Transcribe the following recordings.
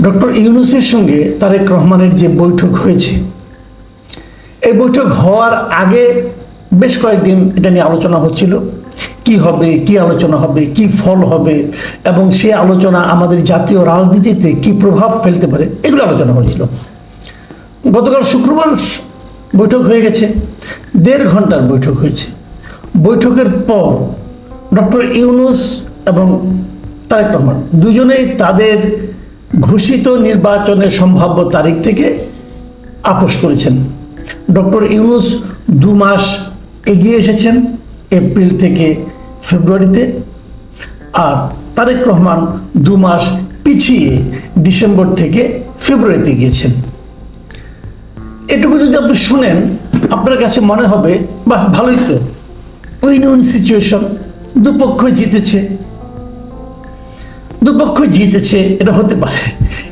Doctor ইউনূসের সঙ্গে তারেক রহমানের যে বৈঠক হয়েছে, এই বৈঠক হওয়ার আগে বেশ কয়েকদিন এটা নিয়ে আলোচনা হচ্ছিল। কি হবে, কি আলোচনা হবে, কি ফল হবে এবং সেই আলোচনা আমাদের জাতীয় রাজনীতিতে কি প্রভাব ফেলতে পারে, এগুলো আলোচনা হয়েছিল। গতকাল শুক্রবার বৈঠক হয়ে গেছে, 1.5 ঘন্টার বৈঠক হয়েছে। বৈঠকের পর ডক্টর ইউনূস এবং তারেক রহমান দুজনেই তাদের ঘোষিত নির্বাচনের সম্ভাব্য তারিখ থেকে আপোস করেছেন। ডক্টর ইউনূস 2 মাস এগিয়ে এসেছেন, এপ্রিল থেকে ফেব্রুয়ারিতে, আর তারেক রহমান 2 মাস পিছিয়ে ডিসেম্বর থেকে ফেব্রুয়ারিতে গিয়েছেন। এটুকু যদি আপনি শুনেন, আপনার কাছে মনে হবে বাহ, ভালোই তো, উইন উইন সিচুয়েশন, দুপক্ষই জিতেছে, এটা হতে পারে।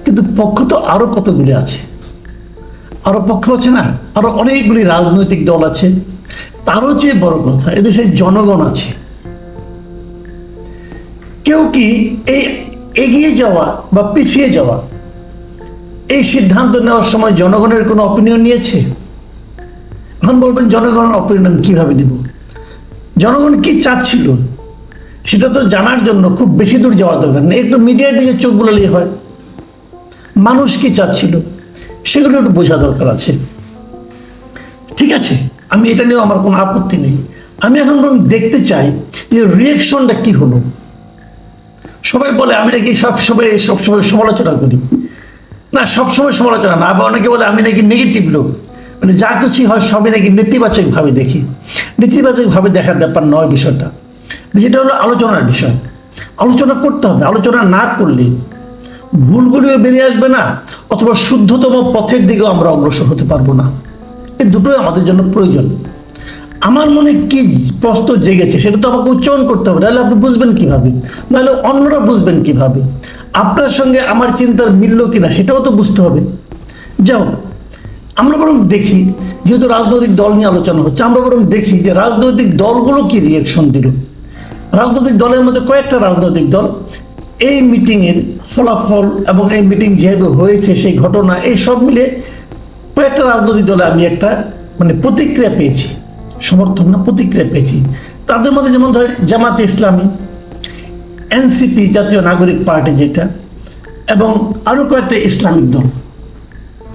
কিন্তু পক্ষ তো আরো কতগুলি আছে, আরো পক্ষ আছে না, আরো অনেকগুলি রাজনৈতিক দল আছে। তারও চেয়ে বড় কথা, এদেশে জনগণ আছে। কেউ কি এই এগিয়ে যাওয়া বা পিছিয়ে যাওয়া, এই সিদ্ধান্ত নেওয়ার সময় জনগণের কোনো অপিনিয়ন নিয়েছে? এখন বলবেন জনগণের অপিনিয়ন কিভাবে নেব? জনগণ কি চাচ্ছিল সেটা তো জানার জন্য খুব বেশি দূর যাওয়ার দরকার নেই, একটু মিডিয়ার দিকে চোখ বুলালেই হয়। মানুষ কি চাচ্ছিল সেগুলো একটু বোঝা দরকার আছে। ঠিক আছে, আমি এটা নিয়েও আমার কোনো আপত্তি নেই। আমি এখন দেখতে চাই যে রিয়াকশনটা কি হলো। সবাই বলে আমি নাকি সবসময় সমালোচনা করি। না, সবসময় সমালোচনা না। আবার অনেকে বলে আমি নাকি নেগেটিভ লোক, মানে যা কিছু হয় সবই নাকি নেতিবাচকভাবে দেখি। নেতিবাচকভাবে দেখার ব্যাপার নয় বিষয়টা। যেটা হলো আলোচনার বিষয়। আলোচনা করতে হবে। আলোচনা না করলে ভুলগুলিও বেরিয়ে আসবে না, অথবা শুদ্ধতম পথের দিকেও আমরা অগ্রসর হতে পারবো না। এই দুটোই আমাদের জন্য প্রয়োজন। আমার মনে কি প্রশ্ন জেগেছে সেটা তো আমাকে উচ্চারণ করতে হবে, নাহলে আপনি বুঝবেন কিভাবে, নাহলে অন্যরা বুঝবেন কিভাবে, আপনার সঙ্গে আমার চিন্তার মিলল কিনা সেটাও তো বুঝতে হবে। যাও, আমরা বরং দেখি, যেহেতু রাজনৈতিক দল নিয়ে আলোচনা হচ্ছে, আমরা বরং দেখি যে রাজনৈতিক দলগুলো কি রিয়াকশন দিল। রাজনৈতিক দলের মধ্যে কয়েকটা রাজনৈতিক দল এই মিটিংয়ের ফলাফল এবং এই মিটিং যেভাবে হয়েছে, সেই ঘটনা, এই সব মিলে কয়েকটা রাজনৈতিক দলে আমি একটা প্রতিক্রিয়া পেয়েছি, সমর্থন না প্রতিক্রিয়া পেয়েছি। তাদের মধ্যে যেমন ধর জামাতে ইসলামী, এনসিপি জাতীয় নাগরিক পার্টি যেটা, এবং আরও কয়েকটা ইসলামিক দল,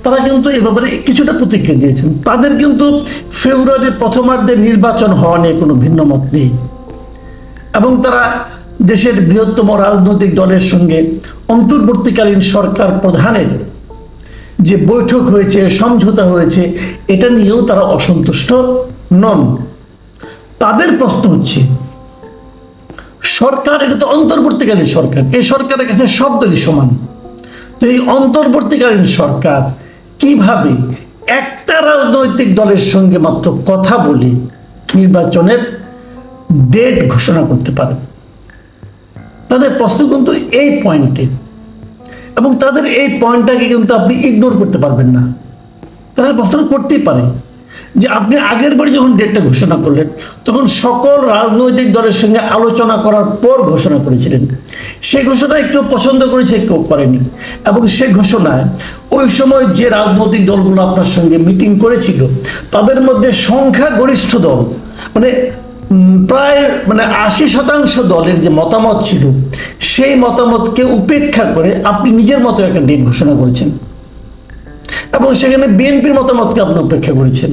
তারা কিন্তু এ ব্যাপারে কিছুটা প্রতিক্রিয়া দিয়েছেন। তাদের কিন্তু ফেব্রুয়ারির প্রথমার্ধে নির্বাচন হওয়া নিয়ে কোনো ভিন্ন মত নেই, এবং তারা দেশের বৃহত্তম রাজনৈতিক দলের সঙ্গে অন্তর্বর্তীকালীন সরকার প্রধানের যে বৈঠক হয়েছে, সমঝোতা হয়েছে, এটা নিয়েও তারা অসন্তুষ্ট নন। তাদের প্রশ্ন হচ্ছে, সরকার এটা তো অন্তর্বর্তীকালীন সরকার, এই সরকারের কাছে সব দলই সমান। তো এই অন্তর্বর্তীকালীন সরকার কিভাবে একটা রাজনৈতিক দলের সঙ্গে মাত্র কথা বলে নির্বাচনের ডেট ঘোষণা করতে পারে? তাদের প্রশ্ন কিন্তু এই পয়েন্টে, এবং তাদের এই পয়েন্টটাকে কিন্তু আপনি ইগনোর করতে পারবেন না। তারা প্রশ্ন করতেই পারে যে আপনি আগের বারে যখন ডেটটা ঘোষণা করলেন, তখন সকল রাজনৈতিক দলের সঙ্গে আলোচনা করার পর ঘোষণা করেছিলেন। সেই ঘোষণায় কেউ পছন্দ করেছে, কেউ করেনি, এবং সেই ঘোষণায় ওই সময় যে রাজনৈতিক দলগুলো আপনার সঙ্গে মিটিং করেছিল, তাদের মধ্যে সংখ্যাগরিষ্ঠ দল প্রায় 80% দলের যে মতামত ছিল, সেই মতামতকে উপেক্ষা করে আপনি নিজের মতো একটা ডেট ঘোষণা করেছেন, এবং সেখানে বিএনপির মতামতকে আপনি উপেক্ষা করেছেন।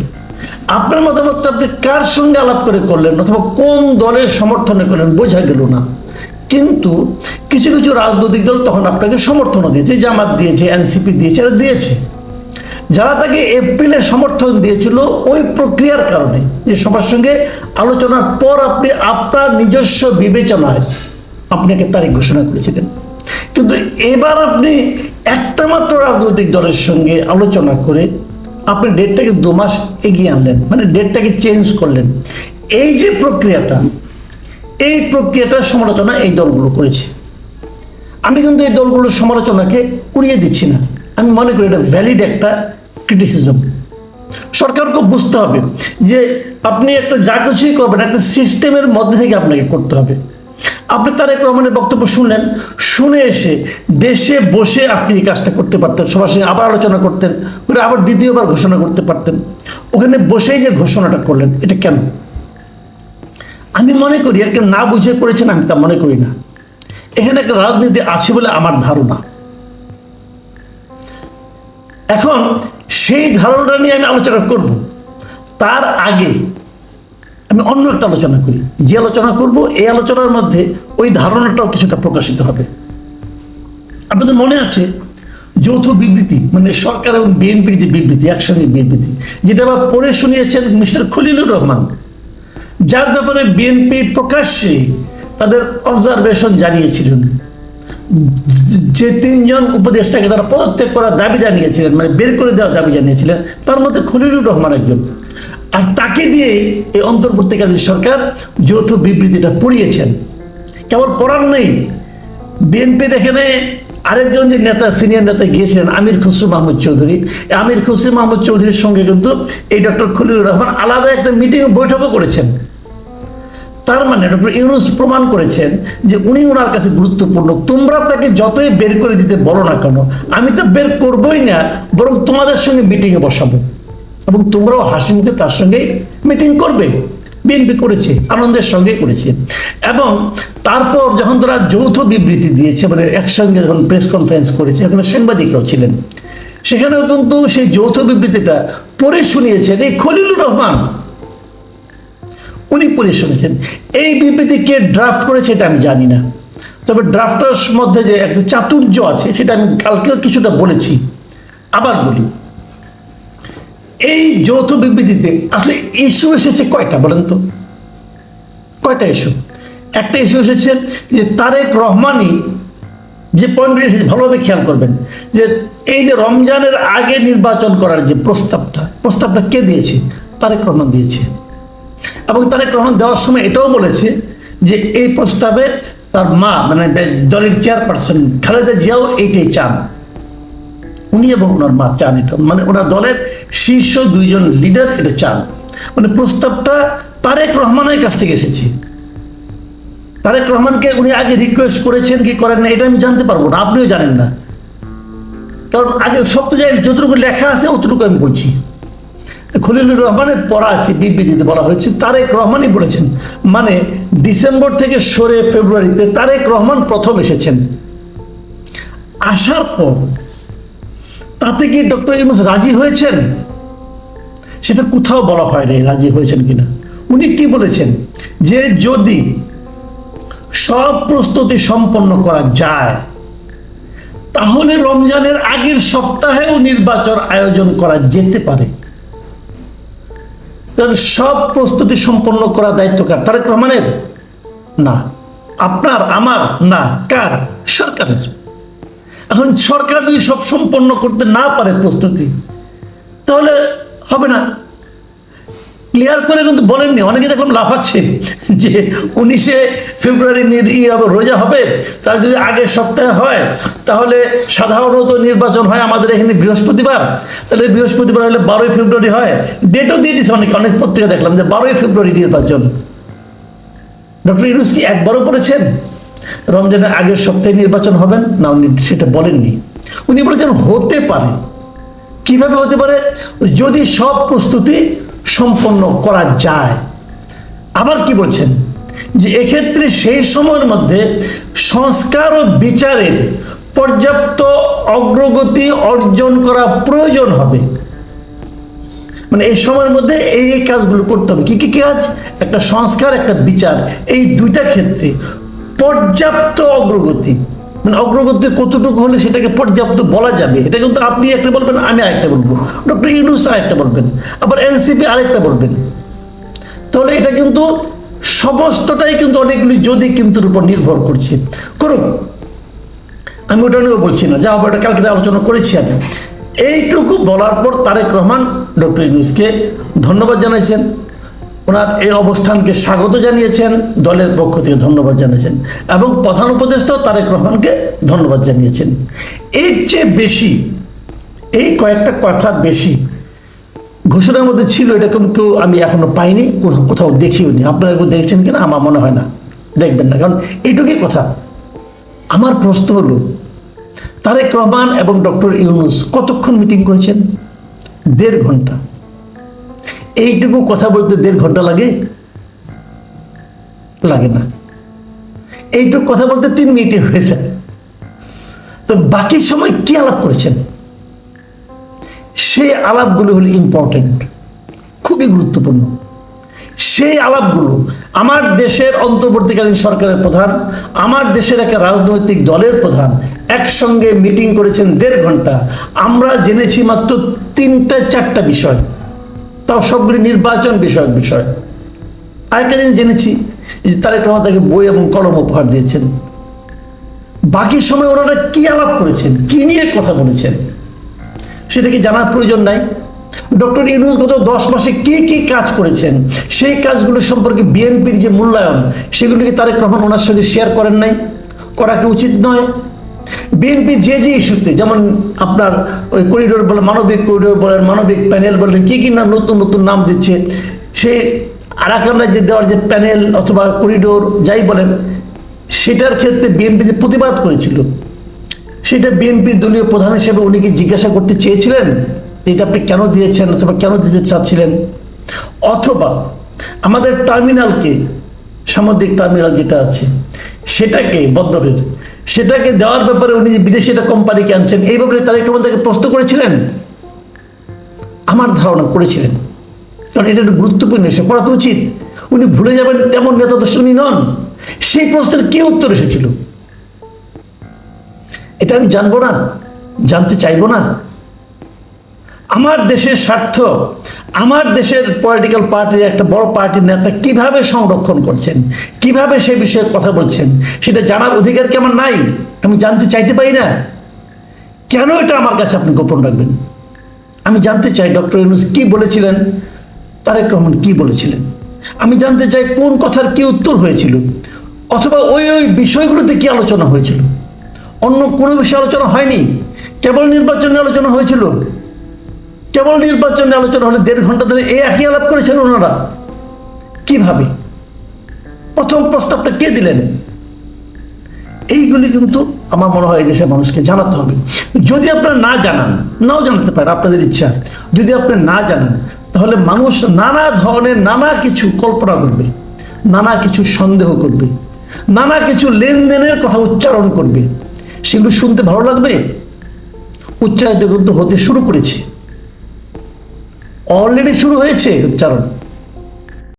আপনার মতামতটা আপনি কার সঙ্গে আলাপ করে করলেন, অথবা কোন দলের সমর্থনে করলেন, বোঝা গেল না। কিন্তু কিছু কিছু রাজনৈতিক দল তখন আপনাকে সমর্থনও দিয়েছে, জামাত দিয়েছে, এনসিপি দিয়েছে, এরা দিয়েছে। যারা তাকে এপ্রিলে সমর্থন দিয়েছিল ওই প্রক্রিয়ার কারণে, যে সবার সঙ্গে আলোচনার পর আপনি আপনার নিজস্ব বিবেচনায় আপনাকে তারিখ ঘোষণা করেছিলেন। কিন্তু এবার আপনি একটা মাত্র রাজনৈতিক দলের সঙ্গে আলোচনা করে আপনি ডেটটাকে 2 মাস এগিয়ে আনলেন, ডেটটাকে চেঞ্জ করলেন। এই যে প্রক্রিয়াটা, এই প্রক্রিয়াটার সমালোচনা এই দলগুলো করেছে। আমি কিন্তু এই দলগুলোর সমালোচনাকে উড়িয়ে দিচ্ছি না, আমি মনে করি এটা ভ্যালিড একটা ক্রিটিসিজম। সরকারকে বুঝতে হবে যে আপনি একটা যা কিছুই করবেন, একটা সিস্টেমের মধ্যে থেকে আপনাকে করতে হবে। আপনি তারেক রহমানের বক্তব্য শুনলেন, শুনে এসে দেশে বসে আপনি এই কাজটা করতে পারতেন, সবার সঙ্গে আবার আলোচনা করতেন, করে আবার দ্বিতীয়বার ঘোষণা করতে পারতেন। ওখানে বসেই যে ঘোষণাটা করলেন, এটা কেন? আমি মনে করি আর কেউ না বুঝে করেছেন, আমি তা মনে করি না। এখানে একটা রাজনীতি আছে বলে আমার ধারণা। এখন সেই ধারণা নিয়ে আমি আলোচনা করব, তার আগে আমি অন্য একটা আলোচনা করি। যে আলোচনা করব, এই আলোচনার মধ্যে ওই ধারণাটাও কিছুটা প্রকাশিত হবে। আপনাদের মনে আছে যৌথ বিবৃতি, মানে সরকার এবং বিএনপির যে বিবৃতি, একসঙ্গে বিবৃতি, যেটা আবার পড়ে শুনিয়েছেন মিস্টার খলিলুর রহমান, যার ব্যাপারে বিএনপি প্রকাশ্যে তাদের অবজারভেশন জানিয়েছিলেন। যে তিনজন উপদেষ্টাকে তারা পদত্যাগ করার দাবি জানিয়েছিলেন, মানে বের করে দেওয়ার দাবি জানিয়েছিলেন, তার মধ্যে খলিলুর রহমান একজন। আর তাকে দিয়ে এই অন্তর্বর্তীকালীন সরকার যৌথ বিবৃতিটা পড়িয়েছেন। কেবল পড়ার নেই, বিএনপির এখানে আরেকজন যে নেতা, সিনিয়র নেতা গিয়েছিলেন, আমির খসরু মাহমুদ চৌধুরী। আমির খসরু মাহমুদ চৌধুরীর সঙ্গে কিন্তু এই ডক্টর খলিলুর রহমান আলাদা একটা মিটিং বৈঠকও করেছেন। তার মানে ডক্টর ইউনূস প্রমাণ করেছেন যে উনি ওনার কাছে গুরুত্বপূর্ণ। তোমরা তাকে যতই বের করে দিতে বলো না কেন, আমি তো বের করবোই না, বরং তোমাদের সঙ্গে মিটিংয়ে বসাবো, এবং তোমরাও হাসি মুখে তার সঙ্গেই মিটিং করবে। বিএনপি করেছে, আনন্দের সঙ্গে করেছে। এবং তারপর যখন তারা যৌথ বিবৃতি দিয়েছে, মানে একসঙ্গে যখন প্রেস কনফারেন্স করেছে, এখানে সাংবাদিকরাও ছিলেন, সেখানেও কিন্তু সেই যৌথ বিবৃতিটা পড়ে শুনিয়েছেন এই খলিলুর রহমান। উনি পড়ে শুনেছেন। এই বিবৃতি কে ড্রাফট করেছে এটা আমি জানি না, তবে ড্রাফটার মধ্যে যে একটা চাতুর্য আছে সেটা আমি কালকেও কিছুটা বলেছি, আবার বলি। এই যৌথ বিবৃতিতে আসলে ইস্যু এসেছে কয়টা বলেন তো? কয়টা ইস্যু? একটা ইস্যু এসেছে যে তারেক রহমানই যে পয়েন্ট এসেছে, ভালোভাবে খেয়াল করবেন, যে এই যে রমজানের আগে নির্বাচন করার যে প্রস্তাবটা কে দিয়েছে? তারেক রহমান দিয়েছে। এবং তারেক রহমান দেওয়ার সময় এটাও বলেছে যে এই প্রস্তাবে তার মা, মানে দলের চেয়ারপারসন খালেদা জিয়াও এইটাই চান। উনি এবং ওনার মা চান এটা, মানে ওনার দলের শীর্ষ দুইজন লিডার এটা চান। মানে প্রস্তাবটা তারেক রহমানের কাছ থেকে এসেছে। তারেক রহমানকে উনি আগে রিকোয়েস্ট করেছেন কি করেন না এটা আমি জানতে পারবো না, আপনিও জানেন না, কারণ আগে সব তো জানি, যতটুকু লেখা আছে অতটুকু আমি বলছি। খলিলুর রহমানের পড়া আছে, বিবৃতিতে বলা হয়েছে তারেক রহমানই বলেছেন। মানে ডিসেম্বর থেকে সরে ফেব্রুয়ারিতে তারেক রহমান প্রথম এসেছেন। আসার পর তাতে কি ডক্টর ইউনূস রাজি হয়েছেন? সেটা কোথাও বলা হয়নি রাজি হয়েছেন কিনা। উনি কি বলেছেন? যে যদি সব প্রস্তুতি সম্পন্ন করা যায় তাহলে রমজানের আগের সপ্তাহেও নির্বাচন আয়োজন করা যেতে পারে। সব প্রস্তুতি সম্পন্ন করার দায়িত্ব কার? তারেক রহমানের না, আপনার, আমার না, কার? সরকারের। এখন সরকার যদি সব সম্পন্ন করতে না পারে প্রস্তুতি, তাহলে হবে না। ক্লিয়ার করে কিন্তু বলেননি, অনেকে দেখলাম লাফাচ্ছে যে 19শে ফেব্রুয়ারি রোজা হবে, তার যদি আগের সপ্তাহে হয় তাহলে সাধারণত নির্বাচন হয় আমাদের এখানে বৃহস্পতিবার, তাহলে বৃহস্পতিবার হলে 12ই ফেব্রুয়ারি হয়। ডেটও দিয়ে দিচ্ছে অনেক পত্রিকা দেখলাম যে 12ই ফেব্রুয়ারি নির্বাচন। ডক্টর ইউনূস কি একবারও বলেছেন রমজানের আগের সপ্তাহে নির্বাচন হবেন না? উনি সেটা বলেননি। উনি বলেছেন হতে পারে। কিভাবে হতে পারে? যদি সব প্রস্তুতি সম্পন্ন করা যায়। আবার কি বলছেন? যে এক্ষেত্রে সেই সময়ের মধ্যে সংস্কার ও বিচারের পর্যাপ্ত অগ্রগতি অর্জন করা প্রয়োজন হবে। মানে এই সময়ের মধ্যে এই কাজগুলো করতে হবে। কি কি কাজ? একটা সংস্কার, একটা বিচার, এই দুইটা ক্ষেত্রে পর্যাপ্ত অগ্রগতি। মানে অগ্রগতি কতটুকু হলে সেটাকে পর্যাপ্ত বলা যাবে, এটা কিন্তু আপনি একটা বলবেন, আমি আরেকটা বলবো, ডক্টর ইউনূস আরেকটা বলবেন, আবার এনসিপি আরেকটা বলবেন। তাহলে এটা কিন্তু সমস্তটাই কিন্তু অনেকগুলি যদি কিন্তুর উপর নির্ভর করছে। করুন, আমি ওটা নিয়েও বলছি না, যা হবে ওটা কালকে আলোচনা করেছি আমি। এইটুকু বলার পর তারেক রহমান ডক্টর ইউনূসকে ধন্যবাদ জানাইছেন, ওনার এই অবস্থানকে স্বাগত জানিয়েছেন, দলের পক্ষ থেকে ধন্যবাদ জানিয়েছেন, এবং প্রধান উপদেষ্টাও তারেক রহমানকে ধন্যবাদ জানিয়েছেন। এর চেয়ে বেশি, এই কয়েকটা কথা বেশি ঘোষণার মধ্যে ছিল, এরকম কেউ আমি এখনো পাইনি, কোথাও দেখিও নি। আপনারা দেখছেন কিনা আমার মনে হয় না। দেখবেন না, কারণ এইটুকুই কথা। আমার প্রশ্ন হলো, তারেক রহমান এবং ডক্টর ইউনূস কতক্ষণ মিটিং করেছেন? 1.5 ঘন্টা। এইটুকু কথা বলতে 1.5 ঘন্টা লাগে? লাগে না। এইটুকু কথা বলতে 3 মিনিটে হয়ে যায়। তো বাকি সময় কি আলাপ করেছেন? সেই আলাপগুলো হলো ইম্পর্টেন্ট, খুবই গুরুত্বপূর্ণ। সেই আলাপগুলো আমার দেশের অন্তর্বর্তীকালীন সরকারের প্রধান, আমার দেশের একটা রাজনৈতিক দলের প্রধান একসঙ্গে মিটিং করেছেন 1.5 ঘন্টা। আমরা জেনেছি মাত্র 3-4টা বিষয়, তাও সবগুলি নির্বাচন বিষয়ক বিষয়। আরেকটা জিনিস জেনেছি যে তারেক রহমান তাকে বই এবং কলম উপহার দিয়েছেন। বাকি সময় ওনারা কি আলাপ করেছেন, কি নিয়ে কথা বলেছেন, সেটা কি জানার প্রয়োজন নাই? ডক্টর ইউনূস গত 10 মাসে কি কি কাজ করেছেন, সেই কাজগুলো সম্পর্কে বিএনপির যে মূল্যায়ন, সেগুলিকে তারেক রহমান ওনার সঙ্গে শেয়ার করেন নাই? করা কি উচিত নয়? বিএনপি যে যে ইস্যুতে, যেমন আপনার ওই করিডোর বলে, মানবিক করিডোর বলেন, মানবিক প্যানেল বলেন, কি কি না নতুন নতুন নাম দিচ্ছে, সেই আরাকান রাজ্যে দেওয়ার যে প্যানেল অথবা করিডোর যাই বলেন, সেটার ক্ষেত্রে বিএনপি যে প্রতিবাদ করেছিল, সেটা বিএনপির দলীয় প্রধান হিসেবে উনি কি জিজ্ঞাসা করতে চেয়েছিলেন এটা আপনি কেন দিয়েছেন অথবা কেন দিতে চাচ্ছিলেন? অথবা আমাদের টার্মিনালকে, সামুদ্রিক টার্মিনাল যেটা আছে সেটাকে, বন্দরের, সেটাকে দেওয়ার ব্যাপারে উনি যে বিদেশি একটা কোম্পানিকে আনছেন, এই ব্যাপারে তারেক রহমান তাকে প্রশ্ন করেছিলেন? আমার ধারণা করেছিলেন, কারণ এটা একটা গুরুত্বপূর্ণ বিষয়, করা তো উচিত। উনি ভুলে যাবেন তেমন নেতা তো উনি নন। সেই প্রশ্নের কি উত্তর এসেছিল এটা আমি জানবো না, জানতে চাইবো না? আমার দেশের স্বার্থ, আমার দেশের পলিটিক্যাল পার্টির একটা বড় পার্টির নেতা কিভাবে সংরক্ষণ করছেন, কিভাবে সে বিষয়ে কথা বলছেন, সেটা জানার অধিকার কি আমার নাই? আমি জানতে চাইতে পারি না? কেন এটা আমার কাছে আপনি গোপন রাখবেন? আমি জানতে চাই ডক্টর ইউনূস কি বলেছিলেন, তারেক রহমান কি বলেছিলেন। আমি জানতে চাই কোন কথার কি উত্তর হয়েছিল, অথবা ওই ওই বিষয়গুলোতে কি আলোচনা হয়েছিল। অন্য কোনো বিষয়ে আলোচনা হয়নি, কেবল নির্বাচনে আলোচনা হয়েছিল। কেবল নির্বাচনে আলোচনা হলে 1.5 ঘন্টা ধরে এই একই আলাপ করেছেন ওনারা। কিভাবে? প্রথম প্রস্তাবটা কে দিলেন? এইগুলি কিন্তু আমার মনে হয় এই দেশের মানুষকে জানাতে হবে। যদি আপনারা না জানান, নাও জানাতে পারেন, আপনাদের ইচ্ছা, যদি আপনি না জানান, তাহলে মানুষ নানা ধরনের নানা কিছু কল্পনা করবে, নানা কিছু সন্দেহ করবে, নানা কিছু লেনদেনের কথা উচ্চারণ করবে। সেগুলো শুনতে ভালো লাগবে? উচ্চারিত কিন্তু হতে শুরু করেছে, অলরেডি শুরু হয়েছে উচ্চারণ।